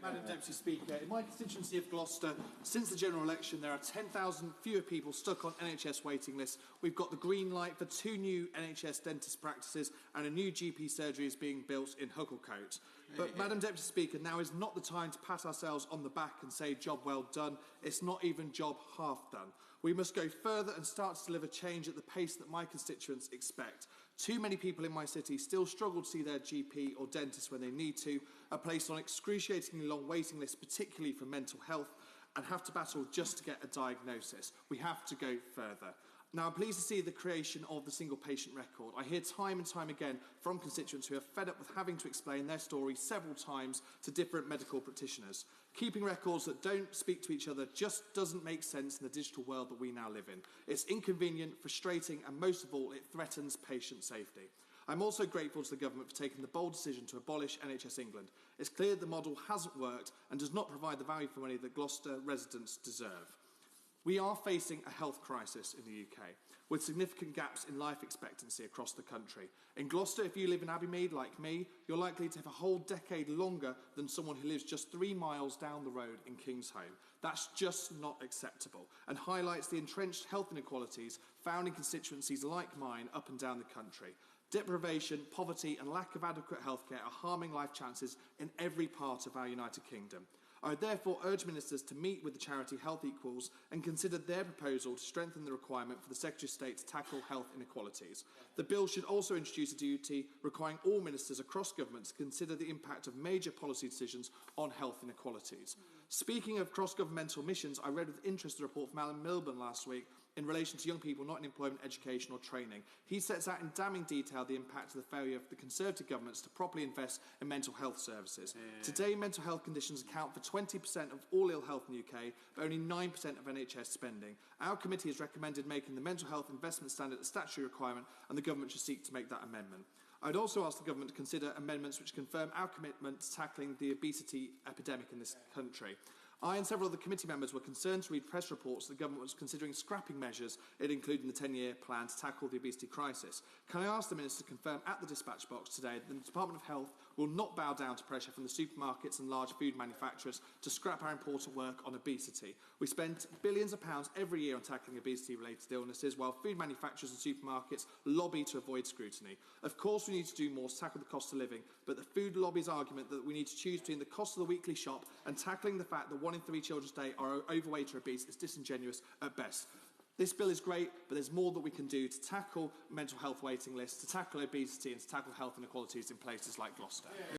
Madam Deputy Speaker, in my constituency of Gloucester, since the general election, there are 10,000 fewer people stuck on NHS waiting lists. We've got the green light for 2 new NHS dentist practices and a new GP surgery is being built in Hucklecote. But, Madam Deputy Speaker, now is not the time to pat ourselves on the back and say job well done. It's not even job half done. We must go further and start to deliver change at the pace that my constituents expect. Too many people in my city still struggle to see their GP or dentist when they need to, are placed on excruciatingly long waiting lists, particularly for mental health, and have to battle just to get a diagnosis. We have to go further. Now, I'm pleased to see the creation of the single patient record. I hear time and time again from constituents who are fed up with having to explain their story several times to different medical practitioners. Keeping records that don't speak to each other just doesn't make sense in the digital world that we now live in. It's inconvenient, frustrating, and most of all, it threatens patient safety. I'm also grateful to the government for taking the bold decision to abolish NHS England. It's clear the model hasn't worked and does not provide the value for money that Gloucester residents deserve. We are facing a health crisis in the UK, with significant gaps in life expectancy across the country. In Gloucester, if you live in Abbeymead, like me, you're likely to have a whole decade longer than someone who lives just 3 miles down the road in Kingsholm. That's just not acceptable, and highlights the entrenched health inequalities found in constituencies like mine up and down the country. Deprivation, poverty and lack of adequate healthcare are harming life chances in every part of our United Kingdom. I would therefore urge ministers to meet with the charity Health Equals and consider their proposal to strengthen the requirement for the Secretary of State to tackle health inequalities. The bill should also introduce a duty requiring all ministers across government to consider the impact of major policy decisions on health inequalities. Speaking of cross-governmental missions, I read with interest the report from Alan Milburn last week in relation to young people not in employment, education or training. He sets out in damning detail the impact of the failure of the Conservative governments to properly invest in mental health services. Today, mental health conditions account for 20% of all ill health in the UK, but only 9% of NHS spending. Our committee has recommended making the mental health investment standard a statutory requirement, and the government should seek to make that amendment. I would also ask the government to consider amendments which confirm our commitment to tackling the obesity epidemic in this country. I and several other committee members were concerned to read press reports that the government was considering scrapping measures it included in the 10-year plan to tackle the obesity crisis. Can I ask the Minister to confirm at the dispatch box today that the Department of Health will not bow down to pressure from the supermarkets and large food manufacturers to scrap our important work on obesity? We spend billions of pounds every year on tackling obesity-related illnesses, while food manufacturers and supermarkets lobby to avoid scrutiny. Of course, we need to do more to tackle the cost of living, but the food lobby's argument that we need to choose between the cost of the weekly shop and tackling the fact that 1 in 3 children today are overweight or obese is disingenuous at best. This bill is great, but there's more that we can do to tackle mental health waiting lists, to tackle obesity and to tackle health inequalities in places like Gloucester.